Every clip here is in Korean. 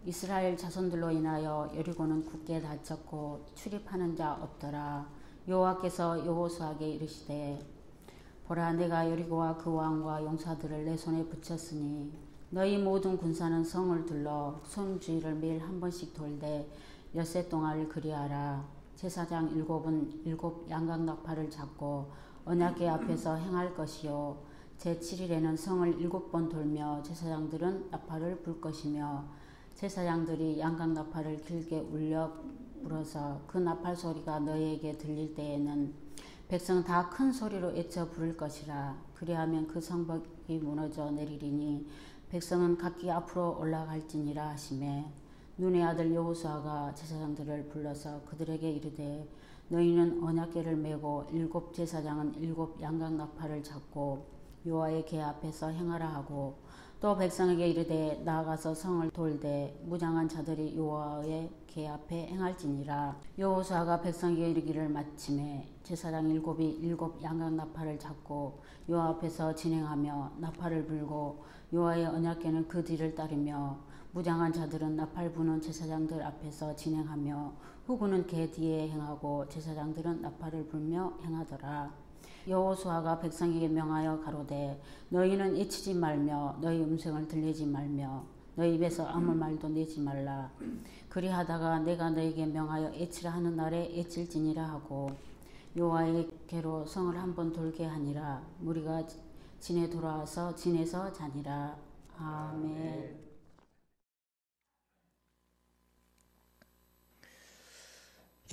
이스라엘 자손들로 인하여 여리고는 굳게 닫혔고 출입하는 자 없더라. 여호와께서 여호수아에게 이르시되 보라, 내가 여리고와 그 왕과 용사들을 내 손에 붙였으니 너희 모든 군사는 성을 둘러 손 주위를 매일 한 번씩 돌되 엿새 동안을 그리하라. 제사장 7은 7 양각나팔을 잡고 언약궤 앞에서 행할 것이요 제7일에는 성을 7번 돌며 제사장들은 나팔을 불 것이며 제사장들이 양각나팔을 길게 울려 불어서 그 나팔 소리가 너희에게 들릴 때에는 백성 다 큰 소리로 외쳐 부를 것이라. 그리하면 그 성벽이 무너져 내리리니 백성은 각기 앞으로 올라갈지니라 하시매, 눈의 아들 여호수아가 제사장들을 불러서 그들에게 이르되 너희는 언약궤를 메고 7 제사장은 7 양각나팔을 잡고 여호와의 궤 앞에서 행하라 하고, 또 백성에게 이르되 나아가서 성을 돌되 무장한 자들이 여호와의 궤 앞에 행할지니라. 여호수아가 백성에게 이르기를 마침에 제사장 7이 7 양각나팔을 잡고 여호와 앞에서 진행하며 나팔을 불고 여호와의 언약궤는 그 뒤를 따르며 무장한 자들은 나팔 부는 제사장들 앞에서 진행하며 후군은 궤 뒤에 행하고 제사장들은 나팔을 불며 행하더라. 여호수아가 백성에게 명하여 가로되 너희는 외치지 말며 너희 음성을 들리지 말며 너희 입에서 아무 말도 내지 말라. 그리하다가 내가 너희에게 명하여 외치라 하는 날에 외칠지니라 하고 여호와의 궤로 성을 한번 돌게 하니라. 무리가 진에 돌아와서 진에서 자니라. 아멘.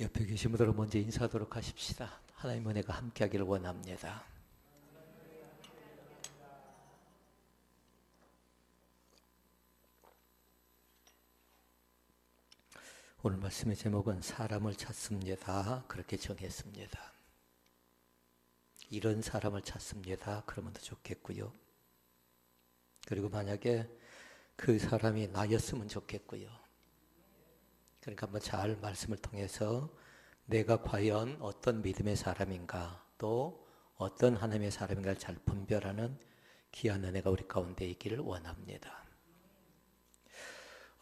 옆에 계신 분들은 먼저 인사하도록 하십시다. 하나님의 은혜가 함께하기를 원합니다. 오늘 말씀의 제목은 사람을 찾습니다. 그렇게 정했습니다. 이런 사람을 찾습니다. 그러면 더 좋겠고요. 그리고 만약에 그 사람이 나였으면 좋겠고요. 그러니까 한번 잘 말씀을 통해서 내가 과연 어떤 믿음의 사람인가, 또 어떤 하나님의 사람인가를 잘 분별하는 귀한 은혜가 우리 가운데 있기를 원합니다.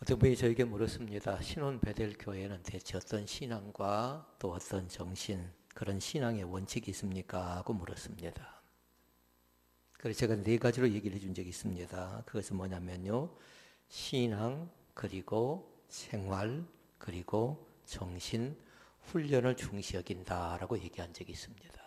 어떤 분이 저에게 물었습니다. 신혼 베델 교회는 대체 어떤 신앙과 또 어떤 정신, 그런 신앙의 원칙이 있습니까? 하고 물었습니다. 그래서 제가 4가지로 얘기를 해준 적이 있습니다. 그것은 뭐냐면요, 신앙, 그리고 생활, 그리고 정신, 훈련을 중시 여긴다라고 얘기한 적이 있습니다.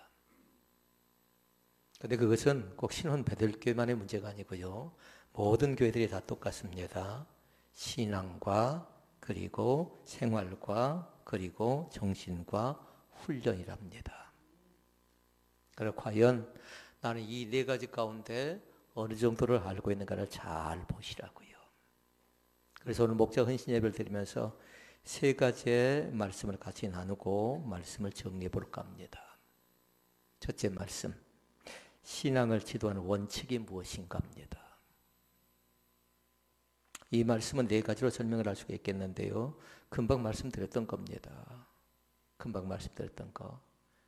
그런데 그것은 꼭 신혼 베들교회만의 문제가 아니고요, 모든 교회들이 다 똑같습니다. 신앙과 그리고 생활과 그리고 정신과 훈련이랍니다. 그래서 과연 나는 이 4가지 가운데 어느 정도를 알고 있는가를 잘 보시라고요. 그래서 오늘 목자 헌신 예배를 드리면서 3가지의 말씀을 같이 나누고 말씀을 정리해 볼까 합니다. 첫째 말씀, 신앙을 지도하는 원칙이 무엇인가 합니다. 이 말씀은 4가지로 설명을 할 수가 있겠는데요, 금방 말씀드렸던 겁니다. 금방 말씀드렸던 거.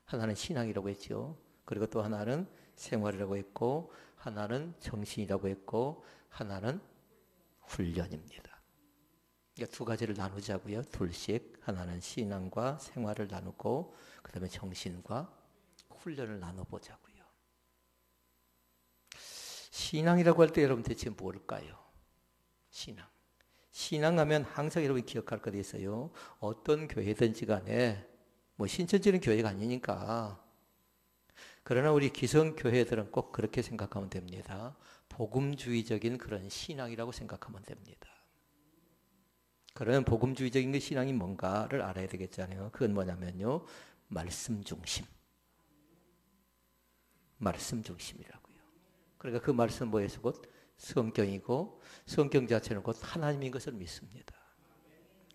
하나는 신앙이라고 했죠. 그리고 또 하나는 생활이라고 했고, 하나는 정신이라고 했고, 하나는 훈련입니다. 그러니까 2가지를 나누자고요. 둘씩. 하나는 신앙과 생활을 나누고, 그 다음에 정신과 훈련을 나눠보자고요. 신앙이라고 할 때 여러분 대체 뭘까요? 신앙. 신앙하면 항상 여러분이 기억할 것이 있어요. 어떤 교회든지 간에 뭐 신천지는 교회가 아니니까. 그러나 우리 기성교회들은 꼭 그렇게 생각하면 됩니다. 복음주의적인 그런 신앙이라고 생각하면 됩니다. 그러면 복음주의적인 그 신앙이 뭔가를 알아야 되겠잖아요. 그건 뭐냐면요, 말씀 중심. 말씀 중심이라고요. 그러니까 그 말씀은 뭐예요? 곧 성경이고, 성경 자체는 곧 하나님인 것을 믿습니다.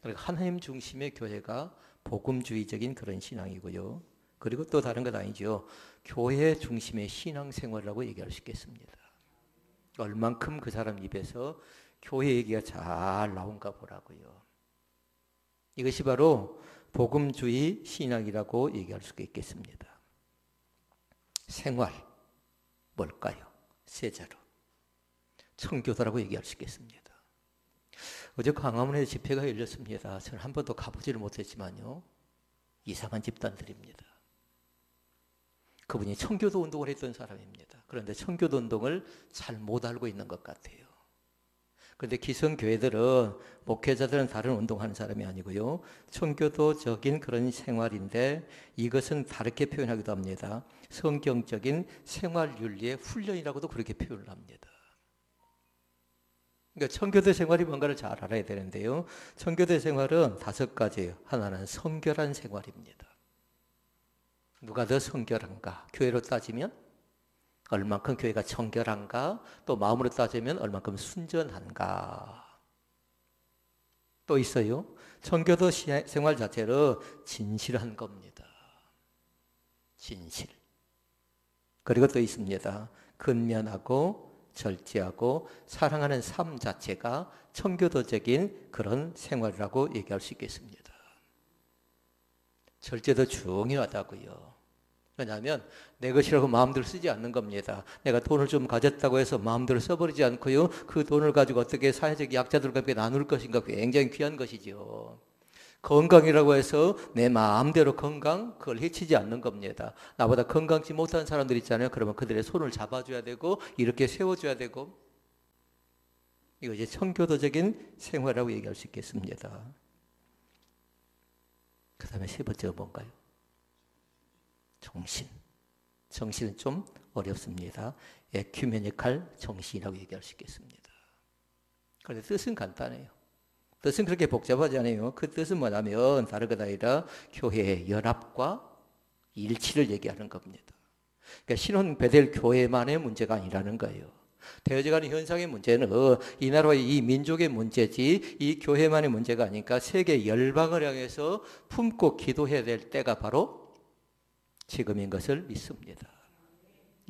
그러니까 하나님 중심의 교회가 복음주의적인 그런 신앙이고요. 그리고 또 다른 것 아니죠. 교회 중심의 신앙생활이라고 얘기할 수 있겠습니다. 얼만큼 그 사람 입에서 교회 얘기가 잘 나온가 보라고요. 이것이 바로 복음주의 신앙이라고 얘기할 수가 있겠습니다. 생활, 뭘까요? 3자로. 청교도라고 얘기할 수 있겠습니다. 어제 광화문에 집회가 열렸습니다. 저는 한 번도 가보지를 못했지만요. 이상한 집단들입니다. 그분이 청교도 운동을 했던 사람입니다. 그런데 청교도 운동을 잘 못 알고 있는 것 같아요. 그런데 기성교회들은 목회자들은 다른 운동하는 사람이 아니고요. 청교도적인 그런 생활인데 이것은 다르게 표현하기도 합니다. 성경적인 생활윤리의 훈련이라고도 그렇게 표현을 합니다. 그러니까 청교도 생활이 뭔가를 잘 알아야 되는데요. 청교도 생활은 5가지예요. 하나는 성결한 생활입니다. 누가 더 성결한가? 교회로 따지면 얼만큼 교회가 청결한가? 또 마음으로 따지면 얼만큼 순전한가? 또 있어요. 청교도 생활 자체로 진실한 겁니다. 진실. 그리고 또 있습니다. 근면하고 절제하고 사랑하는 삶 자체가 청교도적인 그런 생활이라고 얘기할 수 있겠습니다. 절제도 중요하다고요. 왜냐하면 내 것이라고 마음대로 쓰지 않는 겁니다. 내가 돈을 좀 가졌다고 해서 마음대로 써버리지 않고요. 그 돈을 가지고 어떻게 사회적 약자들과 함께 나눌 것인가 굉장히 귀한 것이죠. 건강이라고 해서 내 마음대로 건강 그걸 해치지 않는 겁니다. 나보다 건강치 못한 사람들 있잖아요. 그러면 그들의 손을 잡아줘야 되고 이렇게 세워줘야 되고 이거 이제 청교도적인 생활이라고 얘기할 수 있겠습니다. 그 다음에 3번째가 뭔가요? 정신. 정신은 좀 어렵습니다. 에큐메니칼 정신이라고 얘기할 수 있겠습니다. 그런데 뜻은 간단해요. 뜻은 그렇게 복잡하지 않아요. 그 뜻은 뭐냐면 다른 것 아니라 교회의 연합과 일치를 얘기하는 겁니다. 그러니까 신혼 베델 교회만의 문제가 아니라는 거예요. 되어져가는 현상의 문제는 이 나라의 이 민족의 문제지 이 교회만의 문제가 아니니까 세계 열방을 향해서 품고 기도해야 될 때가 바로 지금인 것을 믿습니다.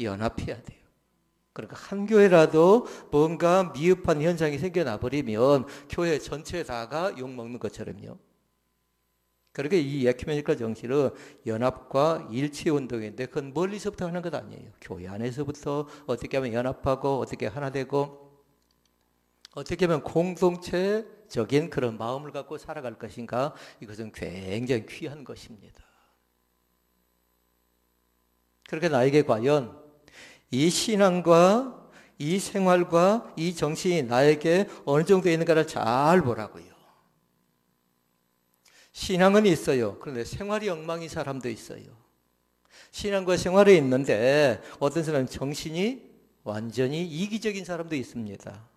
연합해야 돼요. 그러니까 한 교회라도 뭔가 미흡한 현상이 생겨나 버리면 교회 전체 다가 욕먹는 것처럼요. 그러니까 이 에큐메니컬 정신은 연합과 일치 운동인데 그건 멀리서부터 하는 것 아니에요. 교회 안에서부터 어떻게 하면 연합하고 어떻게 하나 되고 어떻게 하면 공동체적인 그런 마음을 갖고 살아갈 것인가 이것은 굉장히 귀한 것입니다. 그렇게 나에게 과연 이 신앙과 이 생활과 이 정신이 나에게 어느 정도 있는가를 잘 보라고요. 신앙은 있어요. 그런데 생활이 엉망인 사람도 있어요. 신앙과 생활이 있는데 어떤 사람은 정신이 완전히 이기적인 사람도 있습니다.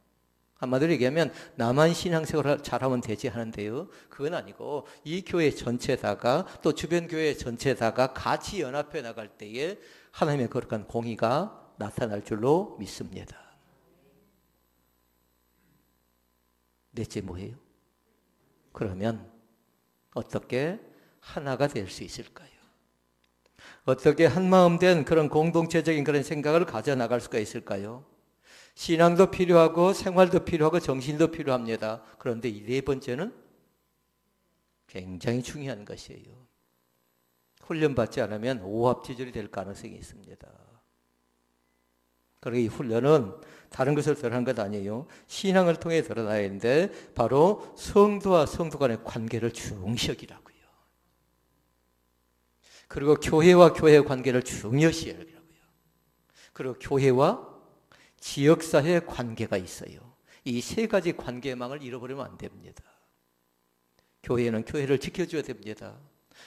한마디로 얘기하면 나만 신앙생활을 잘하면 되지 하는데요. 그건 아니고 이 교회 전체다가 또 주변 교회 전체다가 같이 연합해 나갈 때에 하나님의 거룩한 공의가 나타날 줄로 믿습니다. 넷째 뭐예요? 그러면 어떻게 하나가 될 수 있을까요? 어떻게 한마음 된 그런 공동체적인 그런 생각을 가져나갈 수가 있을까요? 신앙도 필요하고 생활도 필요하고 정신도 필요합니다. 그런데 이 4번째는 굉장히 중요한 것이에요. 훈련받지 않으면 오합지졸이 될 가능성이 있습니다. 그리고 이 훈련은 다른 것을 드러난 것 아니에요. 신앙을 통해 드러나야 하는데 바로 성도와 성도 간의 관계를 중시하기라고요. 그리고 교회와 교회의 관계를 중요시 하기라고요. 그리고 교회와 지역사회의 관계가 있어요. 이 3가지 관계망을 잃어버리면 안 됩니다. 교회는 교회를 지켜줘야 됩니다.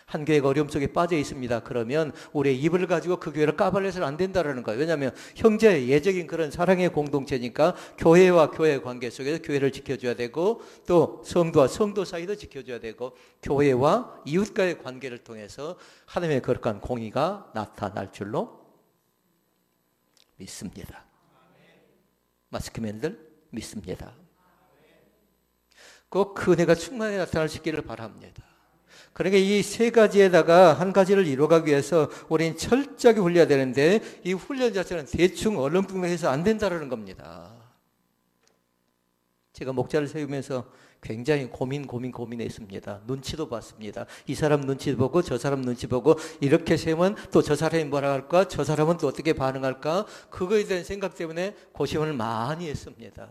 한 교회가 어려움 속에 빠져 있습니다. 그러면 우리의 입을 가지고 그 교회를 까발려서는 안 된다는 거예요. 왜냐하면 형제의 예적인 그런 사랑의 공동체니까 교회와 교회의 관계 속에서 교회를 지켜줘야 되고 또 성도와 성도 사이도 지켜줘야 되고 교회와 이웃과의 관계를 통해서 하나님의 거룩한 공의가 나타날 줄로 믿습니다. 마스크맨들 믿습니다. 꼭 그 은혜가 충만히 나타날 수 있기를 바랍니다. 그러니까 이 3가지에다가 한 가지를 이루어가기 위해서 우리는 철저하게 훈련해야 되는데 이 훈련 자체는 대충 얼렁뚱땅해서 안 된다는 겁니다. 제가 목자를 세우면서 굉장히 고민했습니다. 눈치도 봤습니다. 이 사람 눈치 보고 저 사람 눈치 보고 이렇게 세우면 또 저 사람이 뭐라 할까? 저 사람은 또 어떻게 반응할까? 그거에 대한 생각 때문에 고심을 많이 했습니다.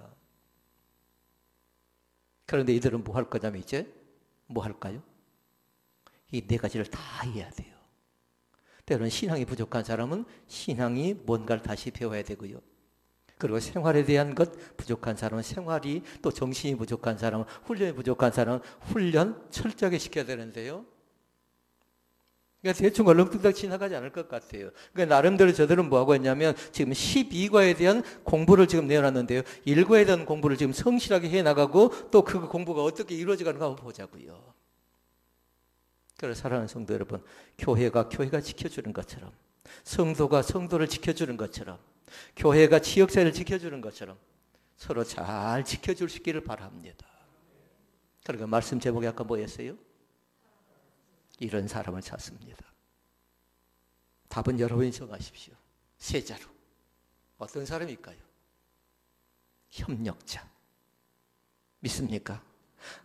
그런데 이들은 뭐 할 거냐면 이제 뭐 할까요? 이 네 가지를 다 해야 돼요. 때로는 신앙이 부족한 사람은 신앙이 뭔가를 다시 배워야 되고요. 그리고 생활에 대한 것 부족한 사람은 생활이, 또 정신이 부족한 사람은, 훈련이 부족한 사람은 훈련 철저하게 시켜야 되는데요. 그러니까 대충 얼렁뚱땅 지나가지 않을 것 같아요. 그러니까 나름대로 저들은 뭐하고 했냐면 지금 12과에 대한 공부를 지금 내어놨는데요. 1과에 대한 공부를 지금 성실하게 해나가고 또 그 공부가 어떻게 이루어져가는가 한번 보자고요. 그래서 사랑하는 성도 여러분, 교회가 지켜주는 것처럼, 성도가 성도를 지켜주는 것처럼, 교회가 지역사회를 지켜주는 것처럼 서로 잘 지켜줄 수 있기를 바랍니다. 그러니까 말씀 제목이 아까 뭐였어요? 이런 사람을 찾습니다. 답은 여러분이 정하십시오. 세 자로. 어떤 사람일까요? 협력자. 믿습니까?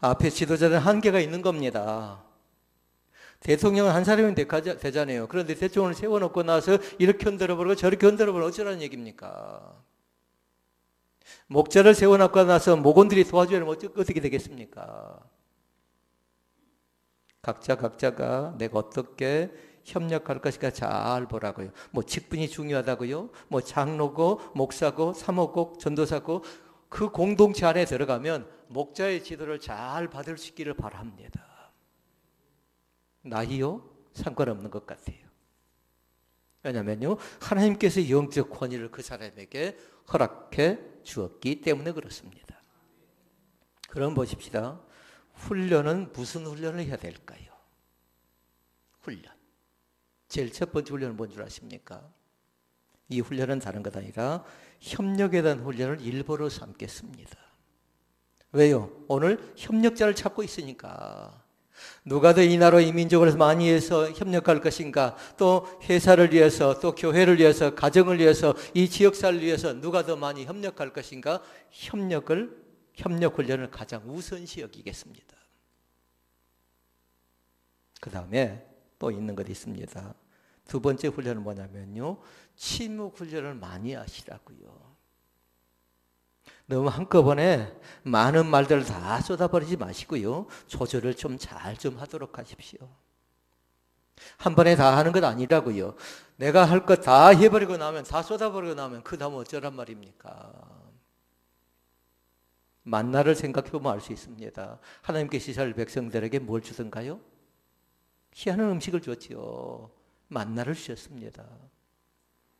앞에 지도자는 한계가 있는 겁니다. 대통령은 한 사람이면 되잖아요. 그런데 대통령을 세워놓고 나서 이렇게 흔들어버리고 저렇게 흔들어버리면 어쩌라는 얘기입니까? 목자를 세워놓고 나서 목원들이 도와주면 어떻게 되겠습니까? 각자가 내가 어떻게 협력할 것인가 잘 보라고요. 뭐 직분이 중요하다고요. 뭐 장로고 목사고 사모고 전도사고 그 공동체 안에 들어가면 목자의 지도를 잘 받을 수 있기를 바랍니다. 나이요? 상관없는 것 같아요. 왜냐하면요, 하나님께서 영적 권위를 그 사람에게 허락해 주었기 때문에 그렇습니다. 그럼 보십시다. 훈련은 무슨 훈련을 해야 될까요? 훈련. 제일 첫 번째 훈련은 뭔 줄 아십니까? 이 훈련은 다른 것 아니라 협력에 대한 훈련을 일부러 삼겠습니다. 왜요? 오늘 협력자를 찾고 있으니까. 누가 더 이 나라 이 민족을 많이 해서 협력할 것인가, 또 회사를 위해서, 또 교회를 위해서, 가정을 위해서, 이 지역사를 위해서 누가 더 많이 협력할 것인가, 협력 훈련을 가장 우선시 여기겠습니다. 그 다음에 또 있는 것이 있습니다. 두 번째 훈련은 뭐냐면요, 침묵 훈련을 많이 하시라고요. 너무 한꺼번에 많은 말들을 다 쏟아버리지 마시고요. 조절을 좀 잘 좀 하도록 하십시오. 한 번에 다 하는 것 아니라고요. 내가 할 것 다 해버리고 나면, 다 쏟아버리고 나면 그 다음 어쩌란 말입니까? 만나를 생각해보면 알 수 있습니다. 하나님께서 이스라엘 백성들에게 뭘 주던가요? 희한한 음식을 줬지요. 만나를 주셨습니다.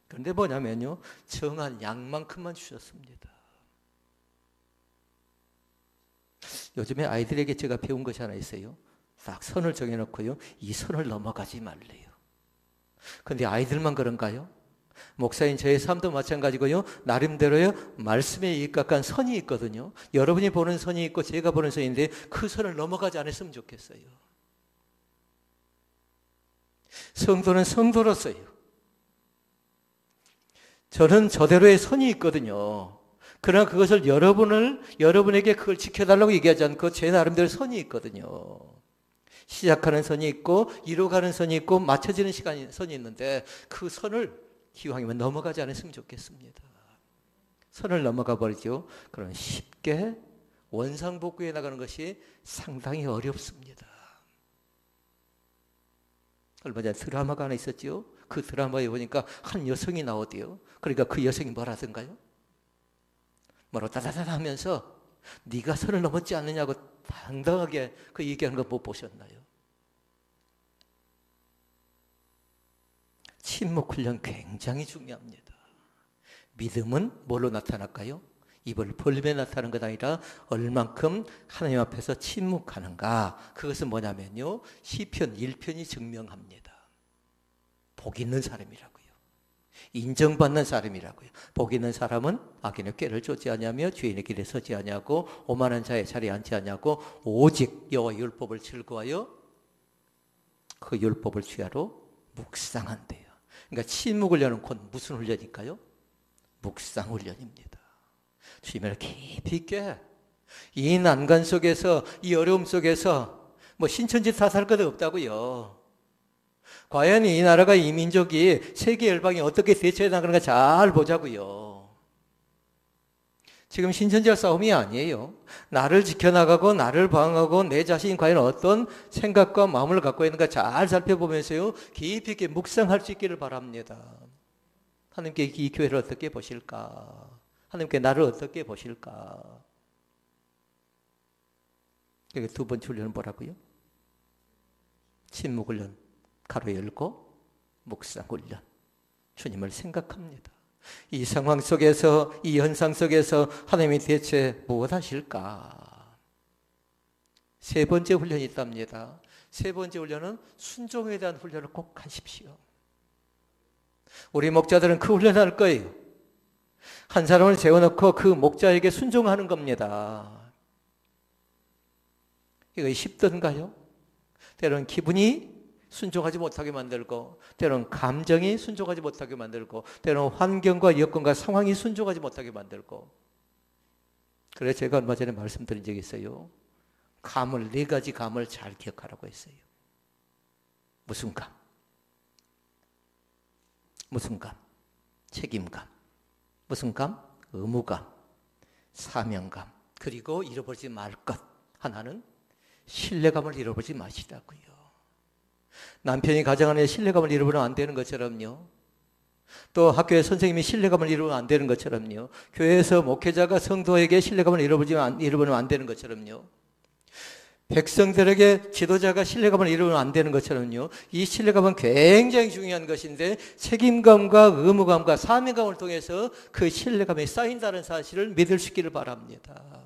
그런데 뭐냐면요, 정한 양만큼만 주셨습니다. 요즘에 아이들에게 제가 배운 것이 하나 있어요. 딱 선을 정해놓고요, 이 선을 넘어가지 말래요. 그런데 아이들만 그런가요? 목사인 저의 삶도 마찬가지고요, 나름대로요 말씀에 입각한 선이 있거든요. 여러분이 보는 선이 있고 제가 보는 선인데 그 선을 넘어가지 않았으면 좋겠어요. 성도는 성도로서요, 저는 저대로의 선이 있거든요. 그러나 그것을 여러분에게 그걸 지켜달라고 얘기하지 않고 제 나름대로 선이 있거든요. 시작하는 선이 있고 이루어가는 선이 있고 맞춰지는 선이 있는데 그 선을 기왕이면 넘어가지 않았으면 좋겠습니다. 선을 넘어가 버리죠. 그럼 쉽게 원상복구해 나가는 것이 상당히 어렵습니다. 얼마 전에 드라마가 하나 있었죠. 그 드라마에 보니까 한 여성이 나오대요. 그러니까 그 여성이 뭐라던가요? 뭐라고 따다다다 하면서 네가 선을 넘었지 않느냐고 당당하게 그 얘기하는 거 못 보셨나요? 침묵 훈련 굉장히 중요합니다. 믿음은 뭘로 나타날까요? 입을 벌리며 나타나는 것 아니라 얼만큼 하나님 앞에서 침묵하는가. 그것은 뭐냐면요, 시편 1편이 증명합니다. 복 있는 사람이라고요. 인정받는 사람이라고요. 복 있는 사람은 악인의 꾀를 쫓지 아니하며 죄인의 길에 서지 아니하고 오만한 자의 자리에 앉지 아니하고 오직 여호와의 율법을 즐거워하여 그 율법을 취하러 묵상한대요. 그러니까 침묵 훈련은 곧 무슨 훈련일까요? 묵상 훈련입니다. 주님을 깊이 있게 이 난간 속에서, 이 어려움 속에서 뭐 신천지 탓할 것 없다고요. 과연 이 나라가, 이 민족이 세계 열방에 어떻게 대처해 나가는가 잘 보자고요. 지금 신천지와 싸움이 아니에요. 나를 지켜나가고 나를 방어하고 내 자신이 과연 어떤 생각과 마음을 갖고 있는가 잘 살펴보면서요. 깊이 있게 묵상할 수 있기를 바랍니다. 하나님께 이 교회를 어떻게 보실까? 하나님께 나를 어떻게 보실까? 여기 두 번째 훈련은 뭐라고요? 침묵 훈련, 가로 열고 묵상 훈련. 주님을 생각합니다. 이 상황 속에서, 이 현상 속에서 하나님이 대체 무엇 하실까? 세 번째 훈련이 있답니다. 세 번째 훈련은 순종에 대한 훈련을 꼭 하십시오. 우리 목자들은 그 훈련을 할 거예요. 한 사람을 세워놓고 그 목자에게 순종하는 겁니다. 이거 쉽던가요? 때로는 기분이 순종하지 못하게 만들고, 때로는 감정이 순종하지 못하게 만들고, 때로는 환경과 여건과 상황이 순종하지 못하게 만들고. 그래서 제가 얼마 전에 말씀드린 적이 있어요. 감을, 네 가지 감을 잘 기억하라고 했어요. 무슨 감? 무슨 감? 책임감. 무슨 감? 의무감. 사명감. 그리고 잃어버리지 말 것. 하나는 신뢰감을 잃어버리지 마시라고요. 남편이 가정 안에 신뢰감을 잃어버리면 안 되는 것처럼요. 또 학교의 선생님이 신뢰감을 잃어버리면 안 되는 것처럼요. 교회에서 목회자가 성도에게 신뢰감을 잃어버리면 안 되는 것처럼요. 백성들에게 지도자가 신뢰감을 잃어버리면 안 되는 것처럼요. 이 신뢰감은 굉장히 중요한 것인데 책임감과 의무감과 사명감을 통해서 그 신뢰감이 쌓인다는 사실을 믿을 수 있기를 바랍니다.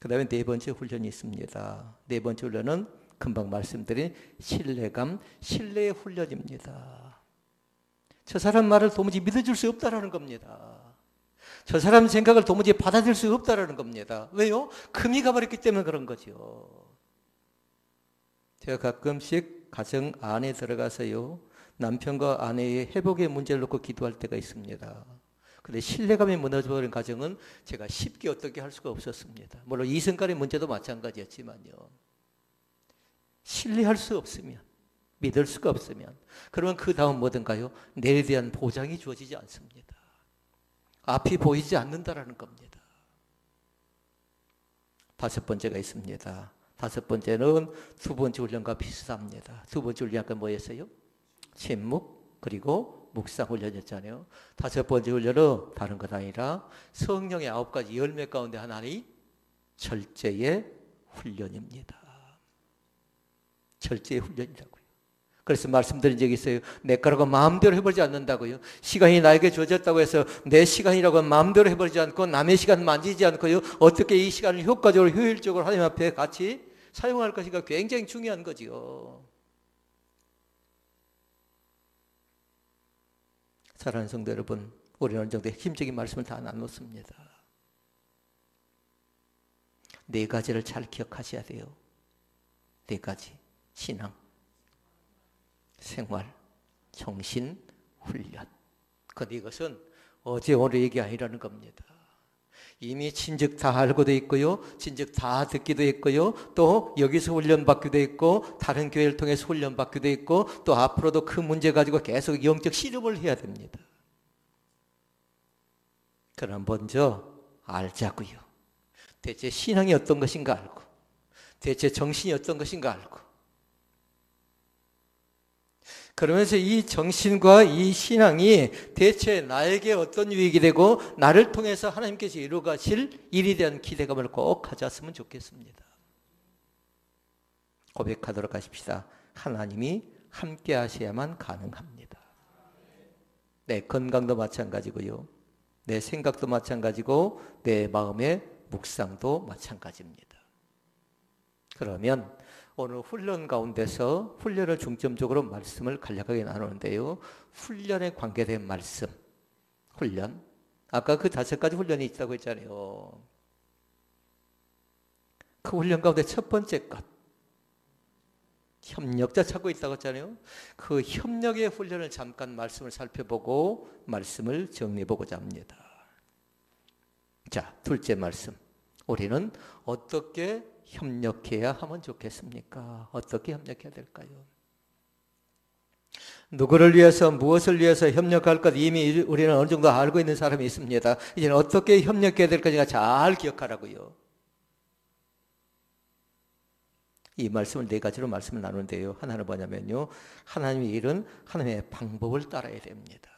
그 다음에 네 번째 훈련이 있습니다. 네 번째 훈련은 금방 말씀드린 신뢰감, 신뢰의 훈련입니다. 저 사람 말을 도무지 믿어줄 수 없다라는 겁니다. 저 사람 생각을 도무지 받아들일 수 없다라는 겁니다. 왜요? 금이 가버렸기 때문에 그런 거죠. 제가 가끔씩 가정 안에 들어가서요, 남편과 아내의 회복의 문제를 놓고 기도할 때가 있습니다. 근데 신뢰감이 무너져버린 가정은 제가 쉽게 어떻게 할 수가 없었습니다. 물론 이성간의 문제도 마찬가지였지만요. 신뢰할 수 없으면, 믿을 수가 없으면, 그러면 그 다음 뭐든가요? 내일에 대한 보장이 주어지지 않습니다. 앞이 보이지 않는다라는 겁니다. 다섯 번째가 있습니다. 다섯 번째는 두 번째 훈련과 비슷합니다. 두 번째 훈련 아까 뭐였어요? 침묵, 그리고 묵상 훈련이었잖아요. 다섯 번째 훈련은 다른 것 아니라 성령의 9가지 열매 가운데 하나는 절제의 훈련입니다. 절제의 훈련이라고요. 그래서 말씀드린 적이 있어요. 내 거라고 마음대로 해버리지 않는다고요. 시간이 나에게 주어졌다고 해서 내 시간이라고 마음대로 해버리지 않고 남의 시간 만지지 않고요. 어떻게 이 시간을 효과적으로 효율적으로 하나님 앞에 같이 사용할 것인가 굉장히 중요한 거지요. 사랑하는 성도 여러분, 우리는 어느 정도 핵심적인 말씀을 다 나눴습니다. 네 가지를 잘 기억하셔야 돼요. 네 가지. 신앙, 생활, 정신, 훈련. 그런데 이것은 어제 오늘 얘기 아니라는 겁니다. 이미 진즉 다 알고도 있고요. 진즉 다 듣기도 했고요. 또 여기서 훈련받기도 했고 다른 교회를 통해서 훈련받기도 했고 또 앞으로도 그 문제 가지고 계속 영적 씨름을 해야 됩니다. 그럼 먼저 알자고요. 대체 신앙이 어떤 것인가 알고 대체 정신이 어떤 것인가 알고 그러면서 이 정신과 이 신앙이 대체 나에게 어떤 유익이 되고 나를 통해서 하나님께서 이루어 가실 일에 대한 기대감을 꼭 가졌으면 좋겠습니다. 고백하도록 하십시다. 하나님이 함께 하셔야만 가능합니다. 내 건강도 마찬가지고요. 내 생각도 마찬가지고 내 마음의 묵상도 마찬가지입니다. 그러면 오늘 훈련 가운데서 훈련을 중점적으로 말씀을 간략하게 나누는데요. 훈련에 관계된 말씀, 훈련. 아까 그 5가지 훈련이 있다고 했잖아요. 그 훈련 가운데 첫 번째 것, 협력자 찾고 있다고 했잖아요. 그 협력의 훈련을 잠깐 말씀을 살펴보고 말씀을 정리해보고자 합니다. 자, 둘째 말씀. 우리는 어떻게 협력해야 하면 좋겠습니까? 어떻게 협력해야 될까요? 누구를 위해서 무엇을 위해서 협력할 것 이미 우리는 어느 정도 알고 있는 사람이 있습니다. 이제는 어떻게 협력해야 될 것인가 잘 기억하라고요. 이 말씀을 네 가지로 말씀을 나누는데요. 하나는 뭐냐면요. 하나님의 일은 하나님의 방법을 따라야 됩니다.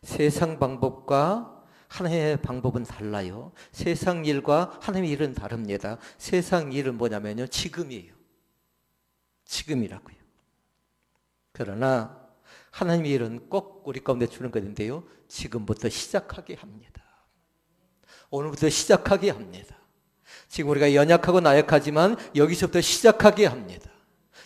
세상 방법과 하나님의 방법은 달라요. 세상 일과 하나님의 일은 다릅니다. 세상 일은 뭐냐면요. 지금이에요. 지금이라고요. 그러나 하나님의 일은 꼭 우리 가운데 주는 것인데요. 지금부터 시작하게 합니다. 오늘부터 시작하게 합니다. 지금 우리가 연약하고 나약하지만 여기서부터 시작하게 합니다.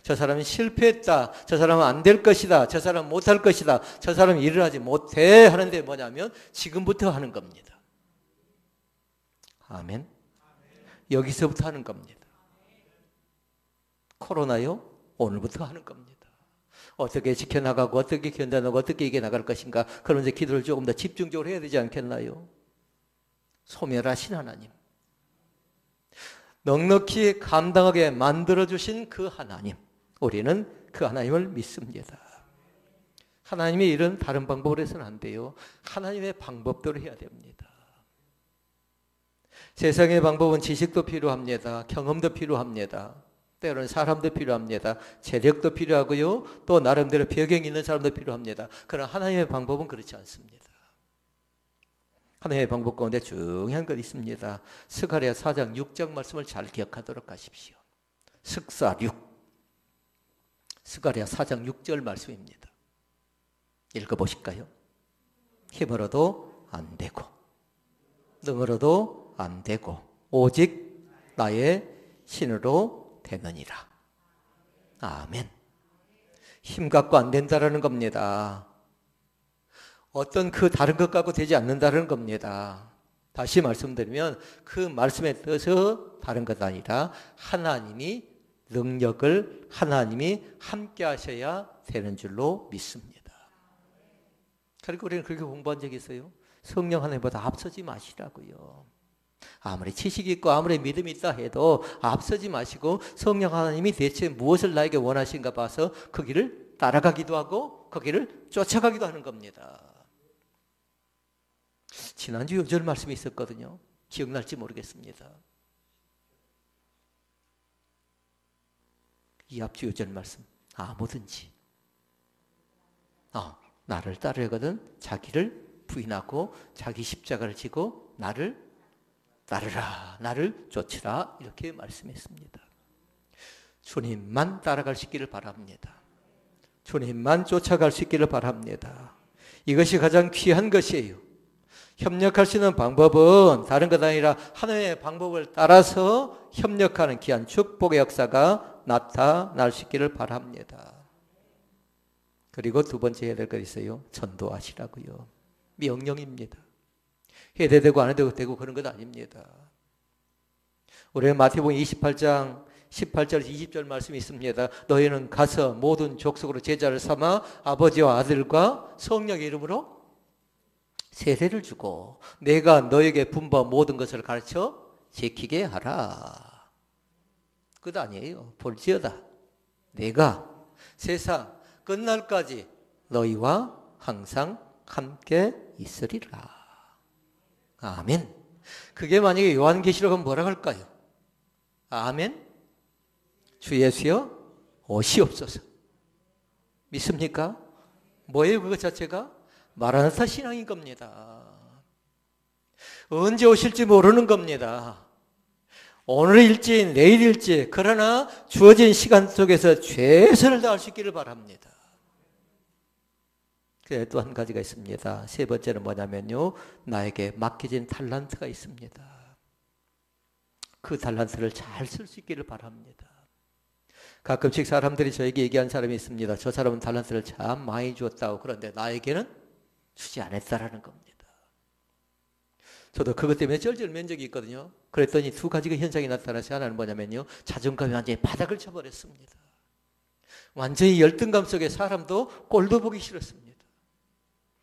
저 사람은 실패했다. 저 사람은 안 될 것이다. 저 사람은 못할 것이다. 저 사람은 일을 하지 못해 하는데 뭐냐면 지금부터 하는 겁니다. 아멘. 여기서부터 하는 겁니다. 코로나요? 오늘부터 하는 겁니다. 어떻게 지켜나가고 어떻게 견뎌나가고 어떻게 이겨나갈 것인가 그러면서 기도를 조금 더 집중적으로 해야 되지 않겠나요? 소멸하신 하나님, 넉넉히 감당하게 만들어주신 그 하나님, 우리는 그 하나님을 믿습니다. 하나님의 일은 다른 방법으로 해서는 안 돼요. 하나님의 방법대로 해야 됩니다. 세상의 방법은 지식도 필요합니다. 경험도 필요합니다. 때로는 사람도 필요합니다. 재력도 필요하고요. 또 나름대로 배경이 있는 사람도 필요합니다. 그러나 하나님의 방법은 그렇지 않습니다. 하나님의 방법 가운데 중요한 것 있습니다. 스가랴 4장 6장 말씀을 잘 기억하도록 하십시오. 스가랴 4장 6절 말씀입니다. 읽어보실까요? 힘으로도 안 되고 능으로도 안 되고 오직 나의 신으로 되느니라. 아멘. 힘 갖고 안 된다라는 겁니다. 어떤 그 다른 것 갖고 되지 않는다는 겁니다. 다시 말씀드리면 그 말씀의 뜻은 다른 것 아니라 하나님이 능력을 하나님이 함께 하셔야 되는 줄로 믿습니다. 그리고 우리는 그렇게 공부한 적이 있어요. 성령 하나님보다 앞서지 마시라고요. 아무리 지식이 있고 아무리 믿음이 있다 해도 앞서지 마시고 성령 하나님이 대체 무엇을 나에게 원하신가 봐서 그 길을 따라가기도 하고 그 길을 쫓아가기도 하는 겁니다. 지난주 요절 말씀이 있었거든요. 기억날지 모르겠습니다. 이 앞주 요절 말씀 아무든지 나를 따르거든 자기를 부인하고 자기 십자가를 지고 나를 따르라, 나를 쫓으라 이렇게 말씀했습니다. 주님만 따라갈 수 있기를 바랍니다. 주님만 쫓아갈 수 있기를 바랍니다. 이것이 가장 귀한 것이에요. 협력할 수 있는 방법은 다른 것 아니라 하나님의 방법을 따라서 협력하는 귀한 축복의 역사가 나타날 수 있기를 바랍니다. 그리고 두 번째 해야 될 것 있어요. 전도하시라고요. 명령입니다. 해도 되고 안 해도 되고 그런 것 아닙니다. 우리는 마태복음 28장 18절 20절 말씀이 있습니다. 너희는 가서 모든 족속으로 제자를 삼아 아버지와 아들과 성령의 이름으로 세례를 주고 내가 너에게 분부한 모든 것을 가르쳐 지키게 하라. 끝 아니에요. 볼지어다 내가 세상 끝날까지 너희와 항상 함께 있으리라. 아멘. 그게 만약에 요한계시록은 뭐라고 할까요? 아멘. 주 예수여 오시옵소서. 믿습니까? 뭐예요 그것 자체가? 마라나타 신앙인 겁니다. 언제 오실지 모르는 겁니다. 오늘일지 내일일지 그러나 주어진 시간 속에서 최선을 다할 수 있기를 바랍니다. 그래 또 한 가지가 있습니다. 세 번째는 뭐냐면요. 나에게 맡겨진 달란트가 있습니다. 그 달란트를 잘 쓸 수 있기를 바랍니다. 가끔씩 사람들이 저에게 얘기한 사람이 있습니다. 저 사람은 달란트를 참 많이 주었다고. 그런데 나에게는 주지 않았다라는 겁니다. 저도 그것 때문에 쩔쩔맨 적이 있거든요. 그랬더니 두 가지가 현상이 나타나서 하나는 뭐냐면요. 자존감이 완전히 바닥을 쳐버렸습니다. 완전히 열등감 속에 사람도 꼴도 보기 싫었습니다.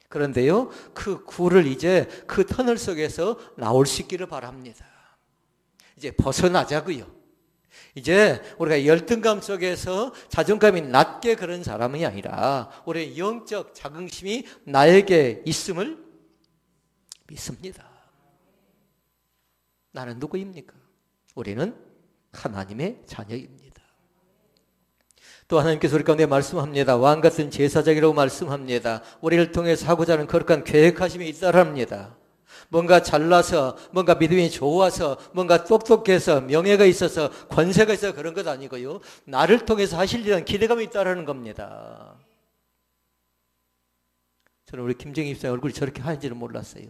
그런데요. 그 굴을 이제 그 터널 속에서 나올 수 있기를 바랍니다. 이제 벗어나자고요. 이제 우리가 열등감 속에서 자존감이 낮게 그런 사람이 아니라 우리의 영적 자긍심이 나에게 있음을 믿습니다. 나는 누구입니까? 우리는 하나님의 자녀입니다. 또 하나님께서 우리 가운데 말씀합니다. 왕같은 제사장이라고 말씀합니다. 우리를 통해서 하고자 하는 거룩한 계획하심이 있다랍니다. 뭔가 잘나서, 뭔가 믿음이 좋아서, 뭔가 똑똑해서, 명예가 있어서, 권세가 있어서 그런 것 아니고요. 나를 통해서 하시려는 기대감이 있다라는 겁니다. 저는 우리 김정희 집사님 얼굴이 저렇게 하얀지는 몰랐어요.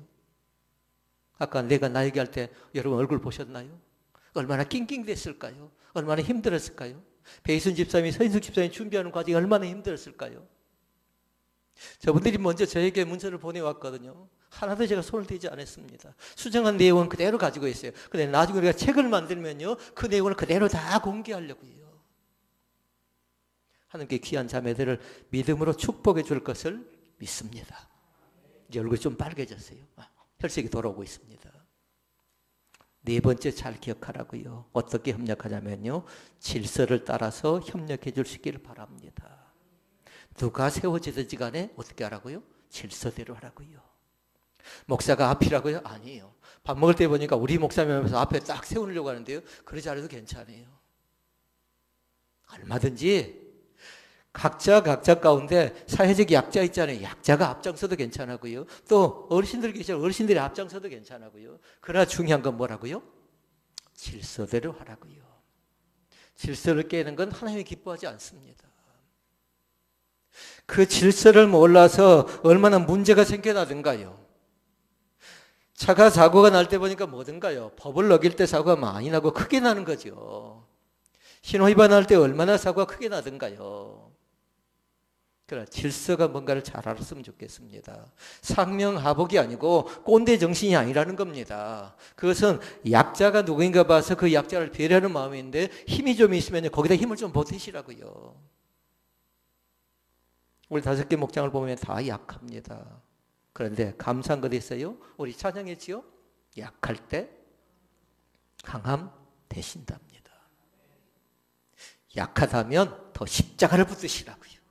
아까 내가 나 얘기할 때 여러분 얼굴 보셨나요? 얼마나 낑낑댔을까요? 얼마나 힘들었을까요? 배희순 집사님이 서인숙 집사님이 준비하는 과정이 얼마나 힘들었을까요? 저분들이 먼저 저에게 문서를 보내왔거든요. 하나도 제가 손을 대지 않았습니다. 수정한 내용은 그대로 가지고 있어요. 근데 나중에 우리가 책을 만들면요, 그 내용을 그대로 다 공개하려고 해요. 하나님께 귀한 자매들을 믿음으로 축복해 줄 것을 믿습니다. 이제 얼굴이 좀 빨개졌어요. 혈색이 돌아오고 있습니다. 네 번째 잘 기억하라고요. 어떻게 협력하냐면요, 질서를 따라서 협력해 줄 수 있기를 바랍니다. 누가 세워지든지 간에 어떻게 하라고요? 질서대로 하라고요. 목사가 앞이라고요? 아니에요. 밥 먹을 때 보니까 우리 목사님 하면서 앞에 딱 세우려고 하는데요, 그러지 않아도 괜찮아요. 얼마든지 각자 가운데 사회적 약자 있잖아요. 약자가 앞장서도 괜찮고요. 또 어르신들 계시죠. 어르신들이 앞장서도 괜찮고요. 그러나 중요한 건 뭐라고요? 질서대로 하라고요. 질서를 깨는 건 하나님이 기뻐하지 않습니다. 그 질서를 몰라서 얼마나 문제가 생겨나든가요. 차가 사고가 날 때 보니까 뭐든가요? 법을 어길 때 사고가 많이 나고 크게 나는 거죠. 신호위반할 때 얼마나 사고가 크게 나든가요. 그러나 질서가 뭔가를 잘 알았으면 좋겠습니다. 상명하복이 아니고 꼰대 정신이 아니라는 겁니다. 그것은 약자가 누구인가 봐서 그 약자를 배려하는 마음인데 힘이 좀 있으면 거기다 힘을 좀 보태시라고요. 우리 5개 목장을 보면 다 약합니다. 그런데 감사한 것 있어요? 우리 찬양했지요? 약할 때 강함 되신답니다. 약하다면 더 십자가를 붙드시라고요.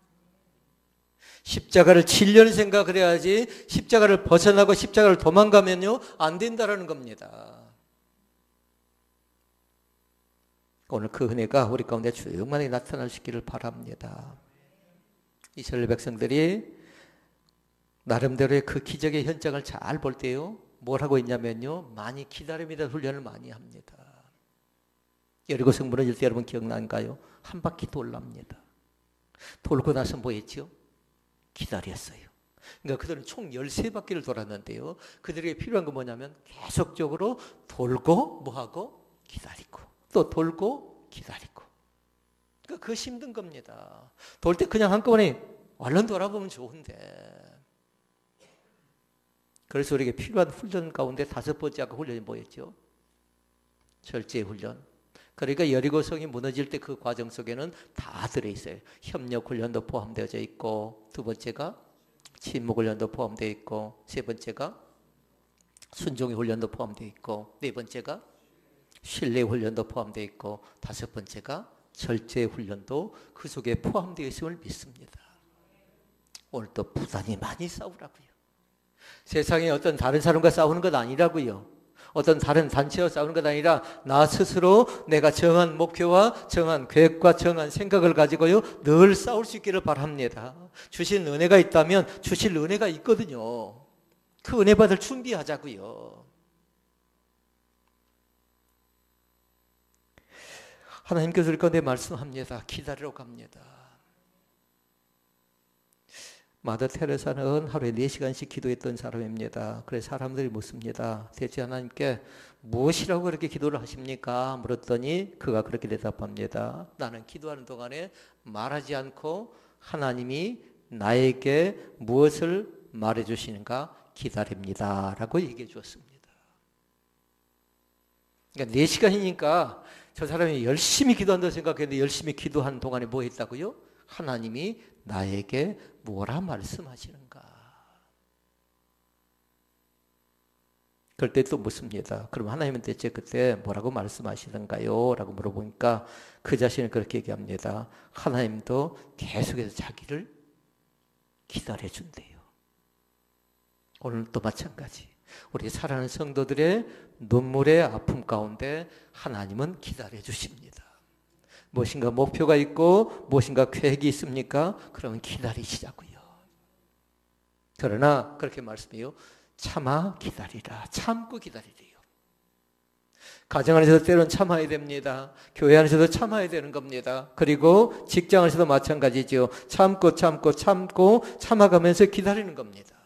십자가를 치려는 생각을 해야지 십자가를 벗어나고 십자가를 도망가면요 안 된다라는 겁니다. 오늘 그 은혜가 우리 가운데 충만히 나타나시기를 바랍니다. 이스라엘 백성들이 나름대로의 그 기적의 현장을 잘 볼 때요 뭘 하고 있냐면요 많이 기다림이다 훈련을 많이 합니다. 여리고 성 무너질 때 여러분 기억나는가요? 한 바퀴 돌랍니다. 돌고 나서 뭐 했죠? 기다렸어요. 그러니까 그들은 총 13바퀴를 돌았는데요. 그들에게 필요한 건 뭐냐면 계속적으로 돌고 뭐하고 기다리고 또 돌고 기다리고. 그러니까 그것이 힘든 겁니다. 돌 때 그냥 한꺼번에 얼른 돌아보면 좋은데. 그래서 우리에게 필요한 훈련 가운데 5번째 아까 훈련이 뭐였죠? 절제 훈련. 그러니까 여리고성이 무너질 때 그 과정 속에는 다 들어있어요. 협력 훈련도 포함되어 있고, 두 번째가 침묵 훈련도 포함되어 있고, 세 번째가 순종의 훈련도 포함되어 있고, 네 번째가 신뢰 훈련도 포함되어 있고, 다섯 번째가 절제 훈련도 그 속에 포함되어 있음을 믿습니다. 오늘 또 부단히 많이 싸우라고요. 세상에 어떤 다른 사람과 싸우는 것 아니라고요. 어떤 다른 단체와 싸우는 것 아니라 나 스스로 내가 정한 목표와 정한 계획과 정한 생각을 가지고요 늘 싸울 수 있기를 바랍니다. 주신 은혜가 있다면 주실 은혜가 있거든요. 그 은혜 받을 준비하자고요. 하나님께서 우리 가운데 말씀합니다. 기다리러 갑니다. 마더 테레사는 하루에 4시간씩 기도했던 사람입니다. 그래서 사람들이 묻습니다. 대체 하나님께 무엇이라고 그렇게 기도를 하십니까? 물었더니 그가 그렇게 대답합니다. 나는 기도하는 동안에 말하지 않고 하나님이 나에게 무엇을 말해주시는가 기다립니다. 라고 얘기해 주었습니다. 그러니까 4시간이니까 저 사람이 열심히 기도한다고 생각했는데 열심히 기도하는 동안에 뭐 했다고요? 하나님이 나에게 뭐라 말씀하시는가. 그럴 때 또 묻습니다. 그럼 하나님은 대체 그때 뭐라고 말씀하시던가요? 라고 물어보니까 그 자신은 그렇게 얘기합니다. 하나님도 계속해서 자기를 기다려준대요. 오늘도 마찬가지. 우리 사랑하는 성도들의 눈물의 아픔 가운데 하나님은 기다려주십니다. 무엇인가 목표가 있고 무엇인가 계획이 있습니까? 그러면 기다리시자고요. 그러나 그렇게 말씀해요. 참아 기다리라. 참고 기다리래요. 가정 안에서도 때로는 참아야 됩니다. 교회 안에서도 참아야 되는 겁니다. 그리고 직장 안에서도 마찬가지죠. 참고 참아가면서 기다리는 겁니다.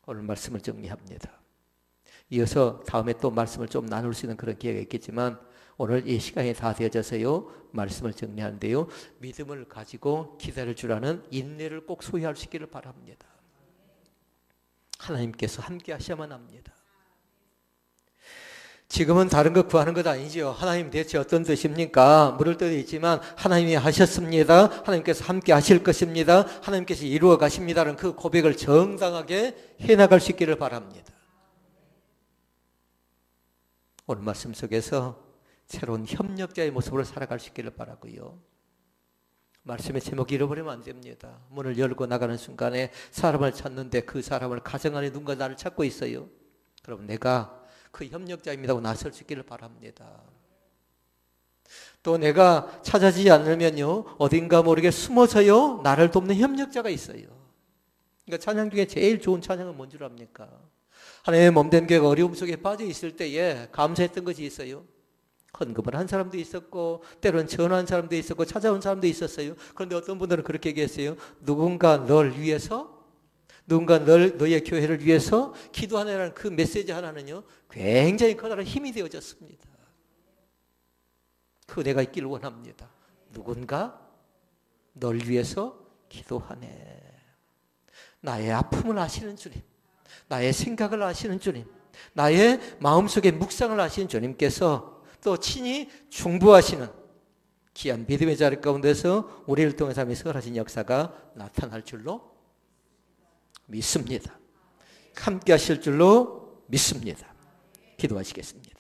오늘 말씀을 정리합니다. 이어서 다음에 또 말씀을 좀 나눌 수 있는 그런 기회가 있겠지만 오늘 이 시간이 다 되어져서요. 말씀을 정리하는데요. 믿음을 가지고 기다려주라는 인내를 꼭 소유할 수 있기를 바랍니다. 하나님께서 함께 하셔야만 합니다. 지금은 다른 것 구하는 것 아니죠. 하나님 대체 어떤 뜻입니까? 물을 때도 있지만 하나님이 하셨습니다. 하나님께서 함께 하실 것입니다. 하나님께서 이루어 가십니다라는 그 고백을 정당하게 해나갈 수 있기를 바랍니다. 오늘 말씀 속에서 새로운 협력자의 모습으로 살아갈 수 있기를 바라고요. 말씀의 제목 잃어버리면 안 됩니다. 문을 열고 나가는 순간에 사람을 찾는데 그 사람을 가정 안에 누군가 나를 찾고 있어요. 그럼 내가 그 협력자입니다고 나설 수 있기를 바랍니다. 또 내가 찾아지지 않으면요 어딘가 모르게 숨어서요 나를 돕는 협력자가 있어요. 그러니까 찬양 중에 제일 좋은 찬양은 뭔 줄 압니까? 하나님의 몸된 교회가 어려움 속에 빠져 있을 때에 감사했던 것이 있어요. 헌금을 한 사람도 있었고 때로는 전화한 사람도 있었고 찾아온 사람도 있었어요. 그런데 어떤 분들은 그렇게 얘기했어요. 누군가 널 위해서 누군가 너의 교회를 위해서 기도하느라는 그 메시지 하나는요 굉장히 커다란 힘이 되어졌습니다. 그 은혜가 있기를 원합니다. 누군가 널 위해서 기도하네. 나의 아픔을 아시는 주님, 나의 생각을 아시는 주님, 나의 마음속의 묵상을 아시는 주님께서 또 친히 중보하시는 귀한 믿음의 자리 가운데서 우리를 통해서 하나님이 선하신 역사가 나타날 줄로 믿습니다. 함께 하실 줄로 믿습니다. 기도하시겠습니다.